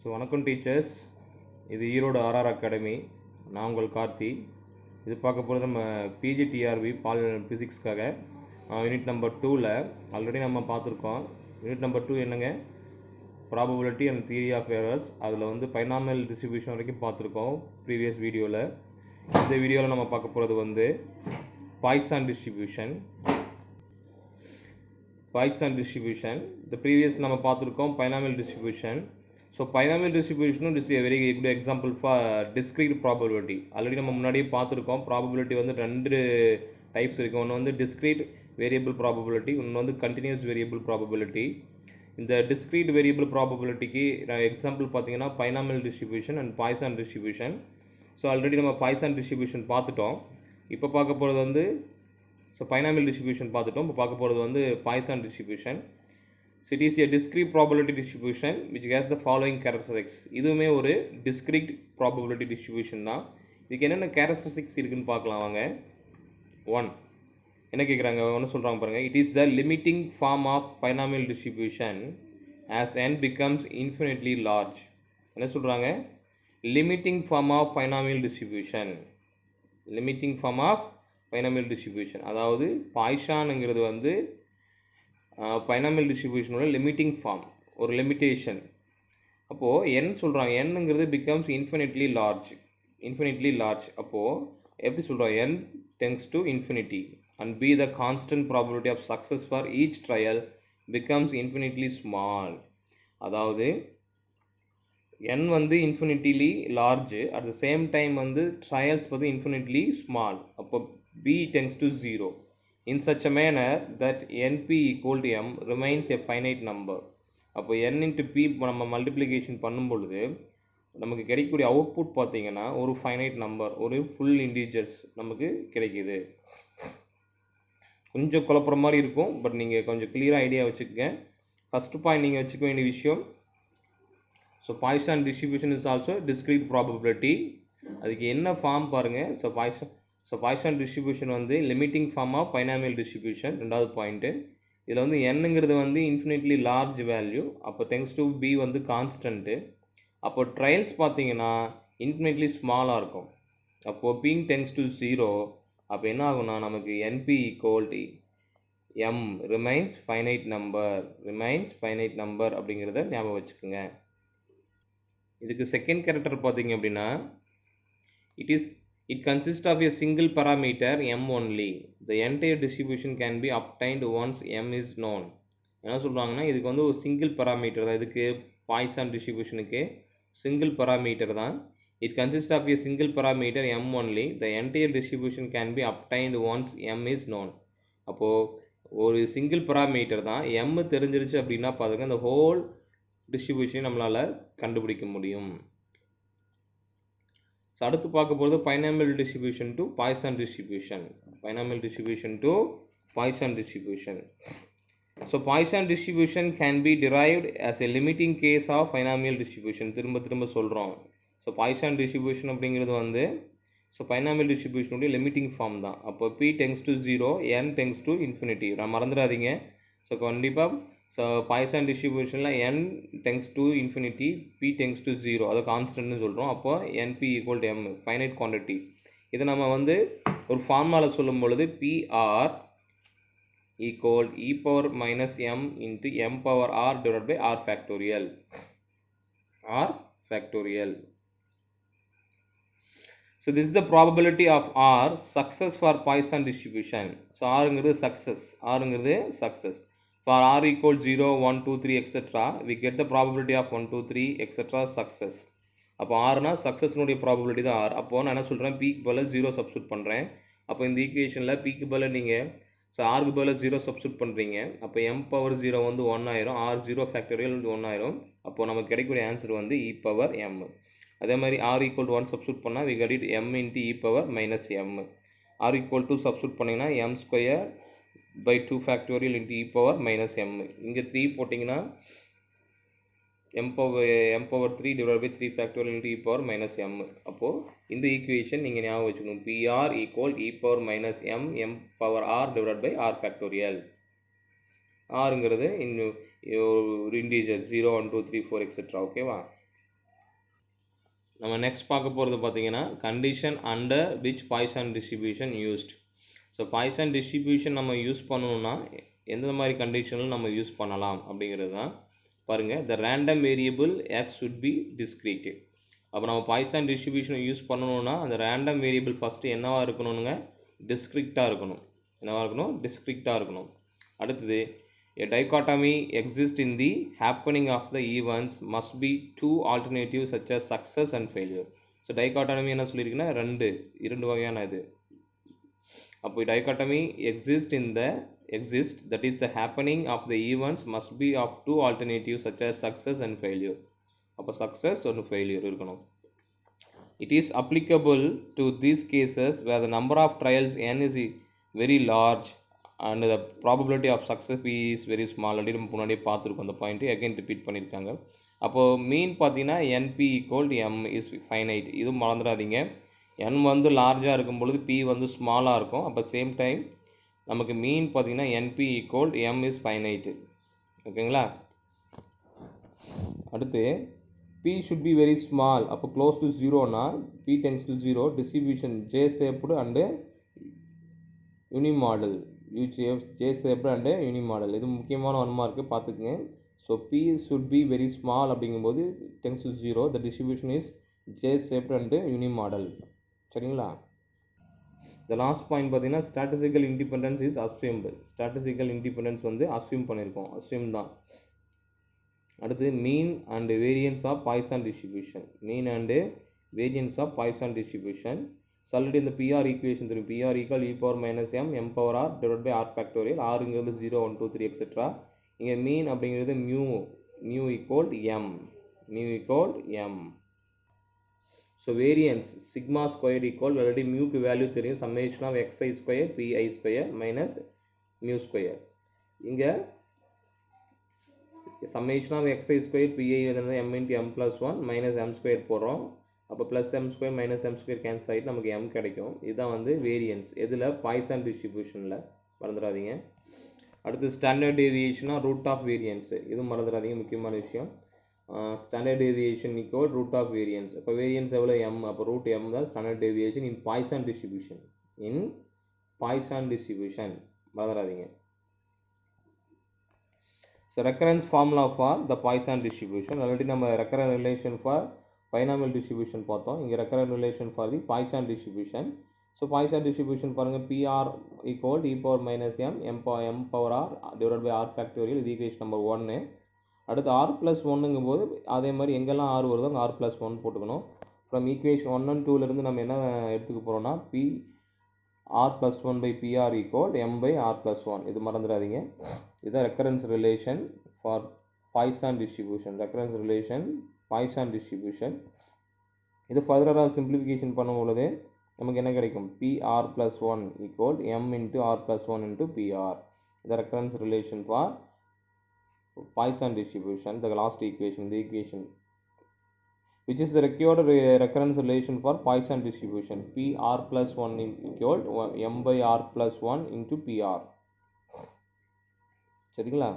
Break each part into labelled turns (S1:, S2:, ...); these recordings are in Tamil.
S1: ஸோ வணக்கம் டீச்சர்ஸ், இது ஈரோடு ஆர்ஆர் அகாடமி. நான் உங்கள் கார்த்தி. இது பார்க்க போகிறது நம்ம பிஜிடிஆர்பி ஃபிசிக்ஸ்க்காக யூனிட் நம்பர் 2ல் ஆல்ரெடி நம்ம பார்த்துருக்கோம். யூனிட் நம்பர் 2 என்னங்க, probability and theory of errors. அதில் வந்து பைனாமியல் டிஸ்ட்ரிபியூஷன் வரைக்கும் பார்த்துருக்கோம் ப்ரீவியஸ் வீடியோவில். இந்த வீடியோவில் நம்ம பார்க்க போகிறது வந்து பாய்சான் டிஸ்ட்ரிபியூஷன். இந்த ப்ரீவியஸ் நம்ம பார்த்துருக்கோம் பைனாமியல் டிஸ்ட்ரிபியூஷன். ஸோ பைனாமியல் டிஸ்ட்ரிபியூஷனும் is a very good example for discrete probability. Already நம்ம முன்னாடியே பார்த்துருக்கோம். ப்ராபபிலிட்டி வந்து 2 டைப்ஸ் இருக்குது. ஒன்று வந்து discrete variable probability, இன்னொன்று வந்து continuous variable probability. இந்த discrete variable probabilityக்கு எக்ஸாம்பிள் பார்த்தீங்கன்னா binomial distribution and Poisson distribution. So already நம்ம பாய்சான் டிஸ்ட்ரிபியூஷன் பார்த்துட்டோம். இப்போ பார்க்க போகிறது வந்து பைனாமியல் டிஸ்ட்ரிபியூஷன் பார்த்துட்டோம். இப்போ பார்க்க போகிறது வந்து Poisson distribution. So it is a discrete probability distribution which has the following characteristics. இதுவுமே ஒரு discrete probability distribution தான். இதுக்கு என்னென்ன characteristics இருக்குன்னு பார்க்கலாம் வாங்க. 1 என்ன கேட்குறாங்க, ஒன்று சொல்கிறாங்க பாருங்கள். It is the limiting form of binomial distribution as n becomes infinitely large. என்ன சொல்கிறாங்க, limiting form of binomial distribution. அதாவது பாய்சானுங்கிறது வந்து பைனாமியல் டிஸ்ட்ரிபியூஷனோட லிமிட்டிங் ஃபார்ம், ஒரு லிமிட்டேஷன். அப்போது n சொல்கிறாங்க, nங்கிறது பிகம்ஸ் இன்ஃபினிட்லி லார்ஜ். அப்போது எப்படி சொல்கிறோம், n tends to infinity and b the constant probability of success for each trial becomes infinitely small. அதாவது n வந்து infinitely large, at the same time வந்து ட்ரையல்ஸ் வந்து இன்ஃபினிட்லி ஸ்மால். அப்போ b tends to 0 in such a manner that np equal to m remains a finite number. அப்போ n into p நம்ம மல்டிப்ளிகேஷன் பண்ணும் பொழுது நமக்கு கிடைக்கக்கூடிய அவுட்புட் பார்த்தீங்கன்னா ஒரு ஃபைனைட் நம்பர், ஒரு ஃபுல் இன்டீஜர்ஸ் நமக்கு கிடைக்கிது. கொஞ்சம் குழப்புற மாதிரி இருக்கும், பட் நீங்கள் கொஞ்சம் கிளியராக ஐடியா வச்சுக்கோங்க. ஃபஸ்ட்டு பாயிண்ட் நீங்கள் வச்சுக்க வேண்டிய விஷயம், so Poisson distribution is also discrete probability. அதுக்கு என்ன ஃபார்ம் பாருங்கள். பாய்சான் டிஸ்ட்ரிபியூஷன் வந்து limiting form of binomial distribution. ரெண்டாவது பாயிண்ட்டு, இதில் வந்து என்னங்கிறது வந்து இன்ஃபினிட்லி லார்ஜ் வேல்யூ. அப்போ டென்ஸ் டு பி வந்து கான்ஸ்டன்ட்டு. அப்போ ட்ரையல்ஸ் பார்த்தீங்கன்னா இன்ஃபினிட்லி ஸ்மாலாக இருக்கும். அப்போது பீங் டென்ஸ் டு 0, அப்போ என்ன ஆகும்னா நமக்கு NP equal to M remains finite number அப்படிங்கிறத ஞாபகம் வச்சுக்கோங்க. இதுக்கு செகண்ட் கேரக்டர் பார்த்தீங்க அப்படின்னா, It consists of a single parameter m only. The entire distribution can be obtained once m is known. என்ன சொல்கிறாங்கன்னா, இதுக்கு வந்து ஒரு சிங்கிள் பராமீட்டர் தான். இதுக்கு பாய்சான் டிஸ்ட்ரிபியூஷனுக்கு சிங்கிள் பராமீட்டர் தான். It consists of a single parameter m only. The entire distribution can be obtained once m is known. அப்போது ஒரு சிங்கிள் பராமீட்டர் தான். m தெரிஞ்சிருச்சு அப்படின்னா பாருங்க, அந்த ஹோல் டிஸ்ட்ரிபியூஷனை நம்மளால் கண்டுபிடிக்க முடியும். ஸோ அடுத்து பார்க்க போகிறது binomial distribution to Poisson distribution. So Poisson distribution can be derived as a limiting case of binomial distribution. திரும்ப சொல்கிறோம். ஸோ பாய்சான் டிஸ்ட்ரிபியூஷன் அப்படிங்கிறது வந்து பைனாமியல் டிஸ்ட்ரிபியூஷனுடைய லிமிட்டிங் ஃபார்ம் தான். அப்போ p tends to 0, n tends to infinity. நான் மறந்துடாதீங்க. ஸோ கண்டிப்பாக பாய்சான் டிஸ்ட்ரிபியூஷனில் n tends to infinity, p tends to 0, அதை கான்ஸ்டன்ட்னு சொல்கிறோம். அப்போ np equal to m finite quantity. இதை நம்ம வந்து ஒரு ஃபார்முலாவில் சொல்லும் பொழுது pr equal e power minus m into m power r divided by r factorial. So this is the probability of r success for Poisson distribution. So rங்கிறது success. For r equal 0, 1, 2, 3 etc. we get the probability of 1, 2, 3 etc. success. அப்போ rனா சக்ஸஸ்னுடைய ப்ராபபிலிட்டி தான் r. அப்போது நான் என்ன சொல்கிறேன், pக்கு பதில் 0 சப்ஸ்டியூட் பண்ணுறேன். அப்போ இந்த ஈக்குவேஷனில் pக்கு பதில் நீங்கள் rக்கு பதில் 0 சப்ஸ்டியூட் பண்ணுறீங்க. அப்போ m பவர் 0 வந்து 1 ஆயிரும், r 0 ஃபேக்டரியல் வந்து 1 ஆயிரும். அப்போது நமக்கு கிடைக்கக்கூடிய ஆன்சர் வந்து e பவர் m. அதே மாதிரி r ஈக்குவல் டு 1 சப்ஸ்டியூட் பண்ணால் we get it m into e power minus m. r equal to substitute பண்ணிங்கன்னா m square by 2 factorial into e power minus m. இங்கே 3 போட்டிங்கன்னா m power 3 divided by 3 factorial into e power minus m. அப்போது இந்த ஈக்குவேஷன் நீங்கள் ஞாபகம் வச்சுக்கணும். pr equal e power minus m power r divided by r factorial. rங்கிறது இன்னும் ஒரு இன்டீஜர் 0, 1, 2, 3, 4 etc. ஓகேவா. நம்ம நெக்ஸ்ட் பார்க்க போகிறது பார்த்தீங்கன்னா condition under which Poisson distribution used. So Poisson distribution நம்ம யூஸ் பண்ணணும்னா எந்த மாதிரி கண்டிஷனில் நம்ம யூஸ் பண்ணலாம் அப்படிங்கிறது தான் பாருங்கள். த random variable X should be discrete. அப்போ நம்ம பாய்சான் டிஸ்ட்ரிபியூஷனை யூஸ் பண்ணணும்னா அந்த ரேண்டம் வேரியபிள் ஃபஸ்ட்டு என்னவாக இருக்கணுங்க, டிஸ்க்ரிக்டாக இருக்கணும். என்னவாக இருக்கணும், டிஸ்க்ரிக்டாக இருக்கணும். அடுத்தது a dichotomy exists in the happening of the events must be two alternatives such as success and failure. So dichotomy என்ன சொல்லியிருக்குன்னா இரண்டு வகையான இது. அப்போ dichotomy exist that is the happening of the events must be of two alternatives such as success and failure. அப்போ success and failure இருக்கணும். It is applicable to these cases where the number of trials n is very large and the probability of success p is very small. அப்படி நம்ம முன்னாடியே பார்த்துருக்கோம் அந்த பாயிண்ட்டு, அகைன் ரிப்பீட் பண்ணியிருக்காங்க. அப்போது மீன் பார்த்தீங்கன்னா np = m இஸ் ஃபைனைட். இதுவும் மறந்துடாதீங்க. n வந்து லார்ஜாக இருக்கும் பொழுது p வந்து ஸ்மாலாக இருக்கும். அப்போ சேம் டைம் நமக்கு மீன் பார்த்தீங்கன்னா np = m இஸ் ஃபைனைட். ஓகேங்களா. அடுத்து p should be very small. அப்போ க்ளோஸ் டு ஜீரோனா p tends to 0. Distribution j shaped and unimodal. j shaped and unimodal. இது முக்கியமான ஒன் மார்க்கு பார்த்துக்குங்க. So p should be very small அப்படிங்கும்போது tends to 0. the distribution is j shaped and unimodal. சரிங்களா. the last point பார்த்தீங்கன்னா statistical independence is assumed. statistical independence வந்து assume பண்ணியிருக்கோம், assume தான். அடுத்து mean and variance of Poisson distribution. Mean and variance of Poisson distribution. So already இந்த பிஆர் ஈக்குவேஷன் தெரியும். PR equal e power minus m m power r divided by r factorial. ஆறுங்கிறது 0 1 2 3 எக்ஸெட்ரா. இங்கே மீன் அப்படிங்கிறது mu equal m. So variance sigma square equal already மியூக்கு வேல்யூ தெரியும், summation of xi square pi square minus mu square. இங்கே summation of xi square pi வந்து m into m plus 1 minus m square போடுறோம். அப்போ plus m square minus m square cancel ஆகிட்டு நமக்கு m கிடைக்கும். இதுதான் வந்து வேரியன்ஸ் எதில், பாய்சான் டிஸ்ட்ரிபியூஷனில், மறந்துடாதீங்க. அடுத்து ஸ்டாண்டர்ட் டேவியேஷனா ரூட் ஆஃப் வேரியன்ஸ், இதுவும் மறந்துடாதீங்க, முக்கியமான விஷயம். Standard deviation equal root of variance. இப்போ வேரியன்ஸ் எவ்வளோ m, அப்போ ரூட் m தான் standard deviation in Poisson distribution. மறந்துடாதீங்க. So recurrence formula for the Poisson distribution. Already நம்ம recurrent relation for binomial distribution பார்த்தோம். இங்கே recurrent relation for the Poisson distribution. So Poisson distribution பாருங்க, PR equal e power minus m power r divided by r factorial. இது equation number 1. அடுத்து r plus 1ங்கும் போது அதே மாதிரி எங்கெல்லாம் r வருதோ அங்கே r plus 1 போட்டுக்கணும். from equation 1 and 2லேருந்து நம்ம என்ன எடுத்துக்க போகிறோம்னா p r plus 1 by pr equal m by r plus 1. இது மறந்துடாதீங்க. இதுதான் recurrence relation for Poisson distribution. Recurrence relation Poisson distribution. இது ஃபர்தராக சிம்பிளிஃபிகேஷன் பண்ணும்பொழுது நமக்கு என்ன கிடைக்கும், pr plus 1 equal m into r plus 1 into pr. The recurrence relation for Poisson distribution. The last equation, the equation which is the required recurrence relation for Poisson distribution. pr plus 1 equal m by r plus 1 into pr. சரிங்களா.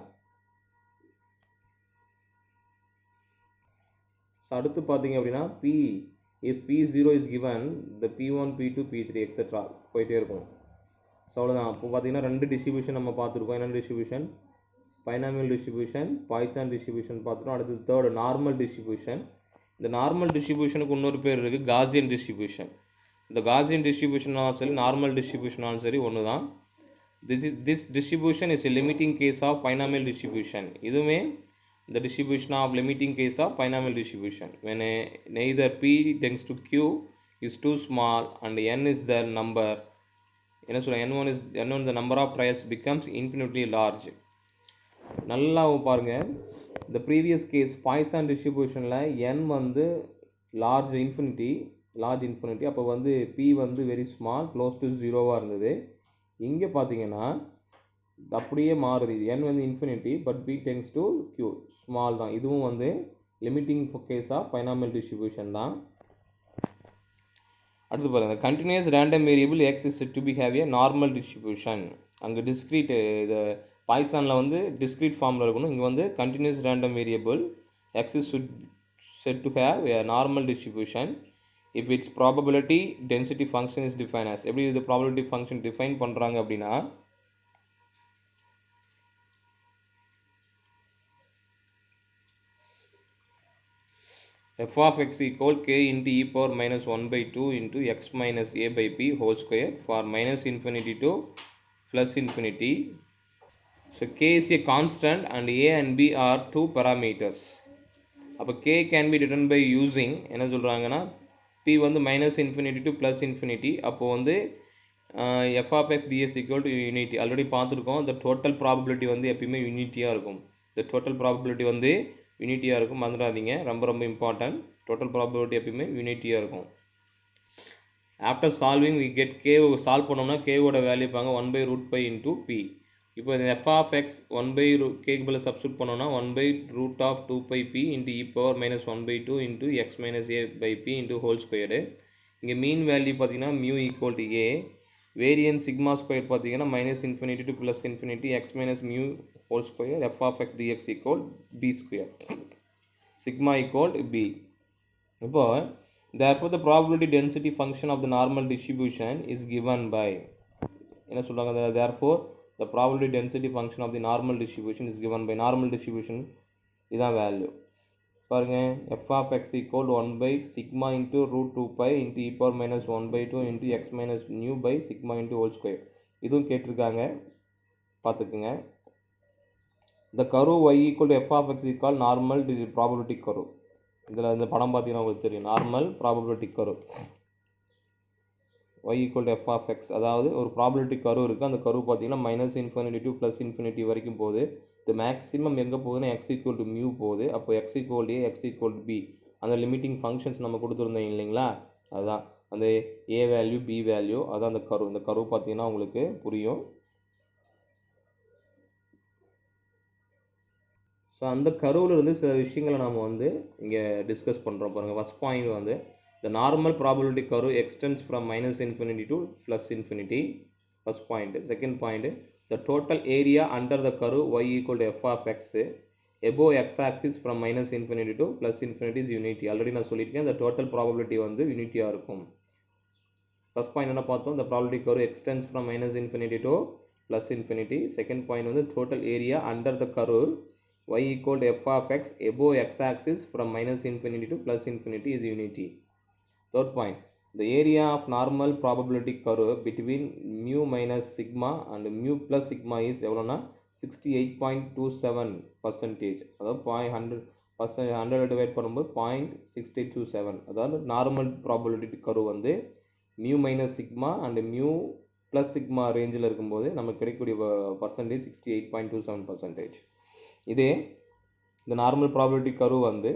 S1: ஸோ அடுத்து பார்த்தீங்க அப்படின்னா if p0 is given the p1 p2 p3 etcetera போயிட்டே இருக்கும். ஸோ அவ்வளோதான். அப்போ பார்த்தீங்கன்னா ரெண்டு டிஸ்ட்ரிபியூஷன் நம்ம பார்த்துருக்கோம். என்ன distribution, binomial distribution, Poisson distribution பார்த்துட்டோம். அடுத்து தேர்டு நார்மல் டிஸ்ட்ரிபியூஷன். இந்த நார்மல் டிஸ்ட்ரிபியூஷனுக்கு இன்னொரு பேர் இருக்குது, காசியன் டிஸ்ட்ரிபியூஷன். இந்த காசியன் டிஸ்ட்ரிபியூஷனாலும் சரி நார்மல் டிஸ்ட்ரிபியூஷனாலும் சரி ஒன்று தான். This distribution is a limiting case of binomial distribution. இதுவுமே the distribution of limiting case of binomial distribution when neither p tends to q is too small and n is the number, என்ன சொல்ல, n1 the number of trials becomes infinitely large. நல்லா பாருங்க, the previous case Poisson distributionல n வந்து large infinity, அப்போ வந்து p வந்து very small close to 0 இருந்தது. இங்கே பார்த்தீங்கன்னா அப்படியே மாறுது, n வந்து infinity but p tends to q small தான். இதுவும் வந்து limiting case of binomial distribution தான். அடுத்து பாருங்கள், continuous random variable X is to be have a normal distribution. அங்கே டிஸ்க்ரீட், இது பாய்சானில் வந்து டிஸ்க்ரீட் ஃபார்மில் இருக்கணும். இங்கே வந்து continuous random variable X is said to have a normal distribution if its probability density function is defined as. எப்படி இது probability function define பண்றாங்க அப்படின்னா f of x equal k into e power minus 1 by 2 into x minus a by b whole square for minus infinity to plus infinity. So k is a constant and a and b are two parameters. அப்போ k can be determined by using என்ன சொல்கிறாங்கன்னா p வந்து minus infinity to plus infinity. அப்போ வந்து f of x ds equal to unity. Already பார்த்துருக்கோம். the total probability வந்து எப்பயுமே யூனிட்டியாக இருக்கும். the total probability வந்து யூனிட்டியாக இருக்கும், மறந்துடாதீங்க, ரொம்ப ரொம்ப இம்பார்ட்டன்ட். டோட்டல் ப்ராபபிலிட்டி எப்பயுமே யூனிட்டியாக இருக்கும். After solving we get K. Solve பண்ணோம்னா கேவோட வேல்யூ பாங்க 1/√π இன்டூ பி. இப்போ இந்த எஃப் ஆஃப் எக்ஸ் 1/கேக்கு பதில் சப்ஸ்டியூட் பண்ணோம்னா 1/√2πp into e power minus 1/2 into x minus a by b into whole squared. இங்கே மீன் வேல்யூ பார்த்தீங்கன்னா mu equal to a. Variance sigma square பார்த்தீங்கன்னா minus infinity to plus infinity x minus mu whole square f of x dx equal b square sigma equal b. இப்போ therefore the probability density function of the normal distribution is given by என்ன சொல்றாங்க, therefore the probability density function of the normal distribution is given by normal distribution இதான் வேல்யூ பாருங்க. f of x equal 1 by sigma into root 2pi into e power minus 1/2 into x minus nu by sigma into whole square. இதுவும் கேட்டிருக்காங்க, பார்த்துக்குங்க. the curve y equal to f of x equal normal probability curve. இதில் இந்த படம் பார்த்தீங்கன்னா உங்களுக்கு தெரியும், normal probability curve. y equal to f of x, அதாவது ஒரு ப்ராபபிலிட்டி கர்வ் இருக்குது. அந்த கர்வ் பார்த்தீங்கன்னா minus infinity to plus infinity வரைக்கும் போகுது. இது மேக்ஸிமம் எங்கே போகுதுன்னா x equal to மியூ போகுது. அப்போ x equal to a, x equal to b, அந்த லிமிட்டிங் ஃபங்க்ஷன்ஸ் நம்ம கொடுத்துருந்தோம் இல்லைங்களா, அதுதான் அந்த a வேல்யூ b வேல்யூ, அதான் அந்த கர்வ். இந்த கர்வ் பார்த்தீங்கன்னா உங்களுக்கு புரியும். ஸோ அந்த கர்வில் இருந்து சில விஷயங்களை நம்ம வந்து இங்கே டிஸ்கஸ் பண்ணுறோம் பாருங்கள். ஃபஸ்ட் பாயிண்ட் வந்து the normal probability curve extends from minus infinity to plus infinity. First point. Second point, the total area under the curve y equal to f of x above x axis from minus infinity to plus infinity is unity. Already நான் சொல்லியிருக்கேன், the total probability வந்து யூனிட்டியாக இருக்கும். ஃபஸ்ட் பாயிண்ட் என்ன பார்த்தோம், the probability curve extends from minus infinity to plus infinity. Second point வந்து total area under the curve y equal to f of x above x axis from minus infinity to plus infinity is unity. Third point, the area of normal probability curve between mu minus sigma and mu plus sigma is எவ்வளோனா 68.27%. அதாவது 100 டிவைட் பண்ணும்போது 0.6827. அதாவது நார்மல் ப்ராபபிலிட்டி கர்வ் வந்து mu minus sigma and mu plus sigma ரேஞ்சில் இருக்கும்போது நமக்கு கிடைக்கக்கூடிய பர்சன்டேஜ் 68.27%. இதே இந்த நார்மல் ப்ராபபிலிட்டி கர்வ் வந்து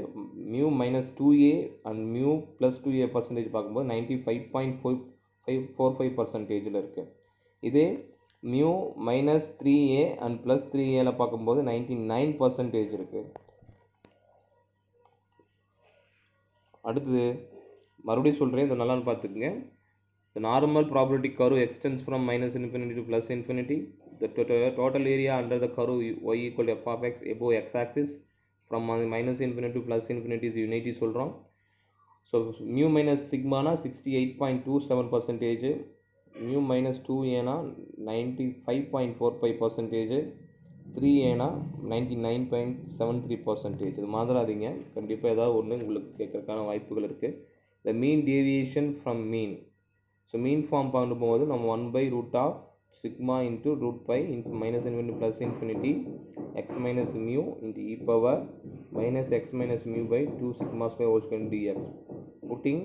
S1: mu minus 2a and mu plus 2a percentage பார்க்கும்போது 95.45% இருக்குது. இதே mu minus 3a and plus 3a பார்க்கும்போது 99% இருக்குது. அடுத்தது மறுபடியும் சொல்கிறேன், இது நல்லான்னு பார்த்துக்குங்க. The normal probability curve extends from minus infinity to plus infinity. The total area under the curve y equal to f of x above x axis from minus infinity to plus infinity is unity சொல்கிறோம். ஸோ மியூ மைனஸ் சிக்மானா 68.27%, மியூ மைனஸ் 2ஏனா 95.45%, 3ஏனா 99.73%. இது மாதிராதீங்க, கண்டிப்பாக ஏதாவது ஒன்று உங்களுக்கு கேட்கறதுக்கான வாய்ப்புகள் இருக்குது. The mean deviation from mean. So mean form பண்ணும்போது நம்ம 1/√of sigma into root pi into minus infinity plus infinity x minus mu into e power minus x minus mu by 2 sigma square whole square dx. putting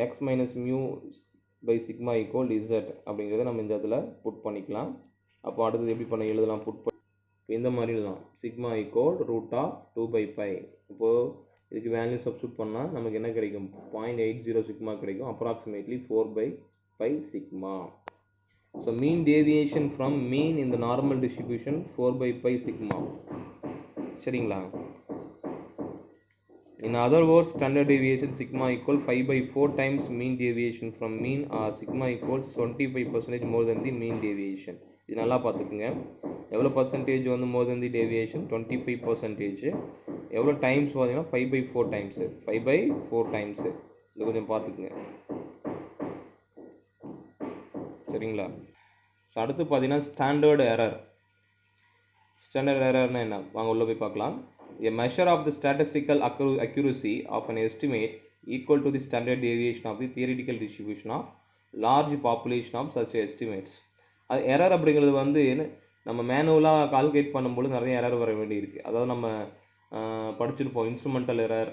S1: x minus mu by sigma equal to z அப்படிங்கிறத நம்ம இந்த இடத்துல புட் பண்ணிக்கலாம். அப்போ அடுத்தது எப்படி பண்ண எழுதலாம், புட் பண்ணி இந்த மாதிரி எழுதலாம், sigma equal √of 2/pi. இப்போது இதுக்கு வேல்யூ சப்ஸ்டியூட் பண்ணால் நமக்கு என்ன கிடைக்கும், 0.80 sigma கிடைக்கும், approximately 4/pi sigma. So mean deviation from mean in the normal distribution 4/pi sigma. சரிங்களா? In other words, standard deviation sigma equal 5/4 times mean deviation from mean, or sigma equals 25% more than the mean deviation. இது நல்லா பார்த்துக்குங்க, எவ்வளோ பர்சன்டேஜ் வந்து more than the deviation 25%. எவ்வளோ டைம்ஸ் பார்த்தீங்கன்னா 5/4 டைம்ஸு, 5/4 டைம்ஸு. இது கொஞ்சம் பார்த்துக்குங்க, சரிங்களா? ஸோ அடுத்து பார்த்தீங்கன்னா ஸ்டாண்டர்ட் எரர். ஸ்டாண்டர்ட் எரர்னா என்ன, வாங்க உள்ளே போய் பார்க்கலாம். A measure of the statistical accuracy of an estimate equal to the standard deviation of the theoretical distribution of large population of such estimates. அது எரர் அப்படிங்கிறது வந்து நம்ம மேனுவலாக கால்குலேட் பண்ணும்போது நிறைய எரர் வர வேண்டியிருக்கு. அதாவது நம்ம படிச்சிருப்போம் இன்ஸ்ட்ருமெண்டல் எரர்,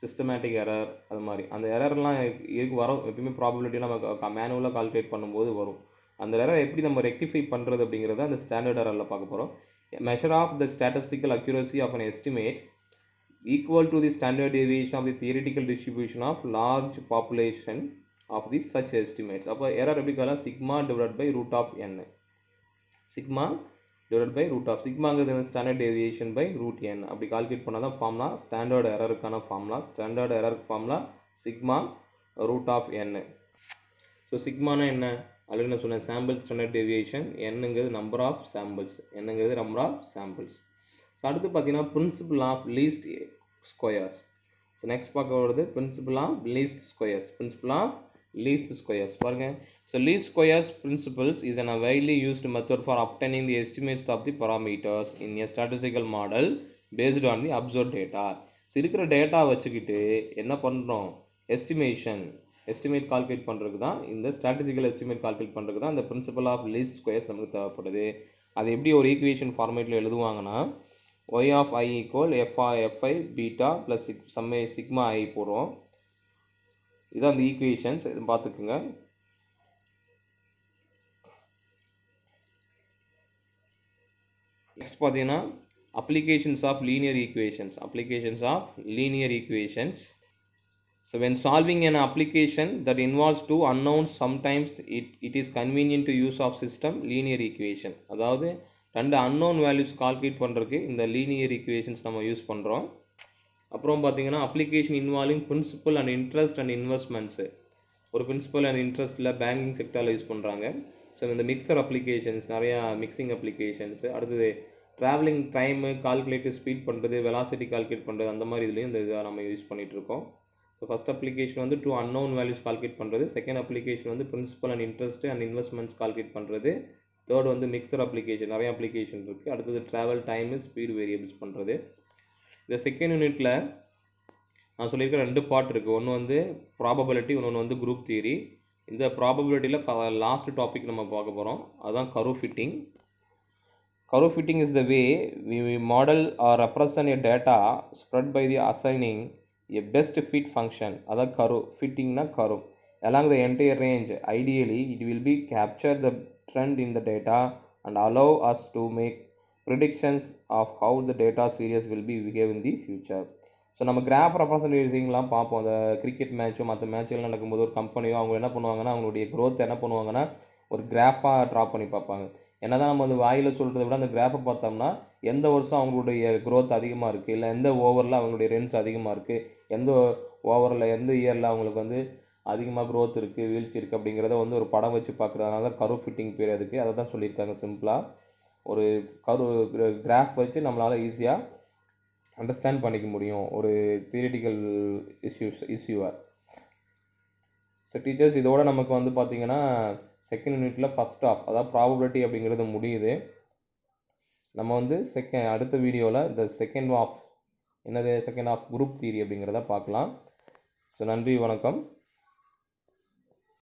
S1: சிஸ்டமேட்டிக் எரர், அது மாதிரி அந்த எரர்லாம் வரும். எப்பயுமே ப்ராபபிலிட்டி நம்ம மேனுவலாக கால்குலேட் பண்ணும்போது வரும். அந்த எரர் எப்படி நம்ம ரெக்டிஃபை பண்ணுறது அப்படிங்கிறத அந்த ஸ்டாண்டர்ட் எரரில் பார்க்க போகிறோம். Measure of the statistical accuracy of an estimate equal to the standard deviation of the theoretical distribution of large population of the such estimates. அப்போ error எப்படி காலம் sigma divided by root of n. sigma divided by root of sigmaங்கிறது standard deviation by root n. அப்படி கால்குலேட் பண்ணால் தான் ஃபார்முலா ஸ்டாண்டர்ட் எரருக்கான ஃபார்முலா. ஸ்டாண்டர்ட் எரருக்கு formula sigma root of n. So சிக்மானா என்ன, ஆல்ரெடி நான் சொன்னேன் சாம்பிள் ஸ்டாண்டர்ட் டேவியேஷன், என்னங்கிறது நம்பர் ஆஃப் சாம்பிள்ஸ், என்னங்கிறது நம்பர் ஆஃப் சாம்பிள்ஸ். ஸோ அடுத்து பார்த்தீங்கன்னா principle of least squares. So next பார்க்க வருது principle of least squares. Principle of least squares பாருங்கள். So least squares principles is an widely used method for obtaining the estimates of the parameters in a statistical model based on the observed data. So இருக்கிற டேட்டா வச்சுக்கிட்டு என்ன பண்ணுறோம், எஸ்டிமேட் கால்குலேட் பண்ணுறதுக்கு தான், இந்த ஸ்டாட்டிஸ்டிக்கல் எஸ்டிமேட் கால்குலேட் பண்ணுறதுக்கு தான் இந்த பிரின்சிபல் ஆஃப் லீஸ்ட் ஸ்கொயர்ஸ் நமக்கு தேவைப்படுது. அது எப்படி ஒரு ஈக்குவேஷன் ஃபார்மேட்டில் எழுதுவாங்கன்னா y of i equal fi beta plus sigma i போடுறோம். இதுதான் அந்த ஈக்குவேஷன்ஸ், இது பார்த்துக்குங்க. நெக்ஸ்ட் பார்த்தீங்கன்னா applications of linear equations. So when solving an application that involves two unknowns, sometimes it is convenient to use of system linear equation. அதாவது ரெண்டு unknown values கால்குலேட் பண்ணுறதுக்கு இந்த லீனியர் ஈக்குவேஷன்ஸ் நம்ம யூஸ் பண்ணுறோம். அப்புறம் பார்த்தீங்கன்னா application involving principal and interest and investments. ஒரு பிரின்சிபல் அண்ட் இன்ட்ரெஸ்ட்டில் பேங்கிங் செக்டரில் யூஸ் பண்ணுறாங்க. ஸோ இந்த மிக்சர் அப்ளிகேஷன்ஸ், நிறையா மிக்சிங் அப்ளிகேஷன்ஸு. அடுத்தது ட்ராவலிங் டைமு கால்குலேட்டிவ் ஸ்பீட் பண்ணுறது, வெலாசிட்டி கால்குலேட் பண்ணுறது, அந்த மாதிரி இதுலேயும் இந்த இதை நம்ம யூஸ் பண்ணிகிட்ருக்கோம். ஸோ ஃபஸ்ட் அப்ளிகேஷன் வந்து டூ அன்னோன் வேல்யூஸ் கால்குலேட் பண்ணுறது, செகண்ட் அப்ளிகேஷன் வந்து principal and interest and investments calculate பண்ணுறது, தேர்ட் வந்து மிக்சர் அப்ளிகேஷன், நிறைய அப்ளிகேஷன் இருக்குது. அடுத்தது ட்ராவல் டைமு ஸ்பீடு வேரியபிள்ஸ் பண்ணுறது. இந்த செகண்ட் யூனிட்டில் நான் சொல்லியிருக்கிற ரெண்டு பார்ட் இருக்குது. ஒன்று வந்து ப்ராபபிலிட்டி, இன்னொன்று வந்து குரூப் தியரி. இந்த ப்ராபபிலிட்டியில் லாஸ்ட் டாபிக் நம்ம பார்க்க போகிறோம், அதுதான் curve fitting. Curve fitting is the way we model or represent a data spread by the assigning a best fit function. அதான் கர்வ் ஃபிட்டிங்னா curve along the entire range. Ideally it will be capture the trend in the data and allow us to make predictions of how the data series will be behave in the future. So நம்ம கிராஃப் ரெப்ரசன்டேட்டிங்லாம் பார்ப்போம். அந்த கிரிக்கெட் மேட்ச்சோ மற்ற மேட்ச்லாம் நடக்கும்போது ஒரு கம்பெனியோ அவங்க என்ன பண்ணுவாங்கன்னா அவங்களுடைய க்ரோத் என்ன பண்ணுவாங்கன்னா ஒரு கிராஃபாக ட்ரா பண்ணி பார்ப்பாங்க. என்ன தான் நம்ம அந்த வாயில் சொல்கிறத விட அந்த கிராஃபை பார்த்தோம்னா எந்த வருஷம் அவங்களுடைய க்ரோத் அதிகமாக இருக்குது, இல்லை எந்த ஓவரில் அவங்களுடைய ரன்ஸ் அதிகமாக இருக்குது, எந்த ஓவரில் எந்த இயரில் அவங்களுக்கு வந்து அதிகமாக க்ரோத் இருக்குது, வீழ்ச்சி இருக்குது அப்படிங்கிறத வந்து ஒரு படம் வச்சு பார்க்குறதுனால தான் கர்வ் ஃபிட்டிங் பேர் அதுக்கு. அதை தான் சொல்லியிருக்காங்க சிம்பிளாக. ஒரு கிராஃப் வச்சு நம்மளால் ஈஸியாக அண்டர்ஸ்டாண்ட் பண்ணிக்க முடியும் ஒரு தியரிட்டிக்கல் இஷ்யூவை. ஸோ டீச்சர்ஸ் இதோட நமக்கு வந்து பார்த்திங்கன்னா செகண்ட் யூனிட்டில் ஃபஸ்ட் ஆஃப், அதாவது ப்ராபபிலிட்டி அப்படிங்கிறது முடியுது. நம்ம வந்து அடுத்த வீடியோவில் இந்த செகண்ட் ஆஃப் குரூப் தியரி அப்படிங்கிறத பார்க்கலாம். ஸோ நன்றி, வணக்கம்.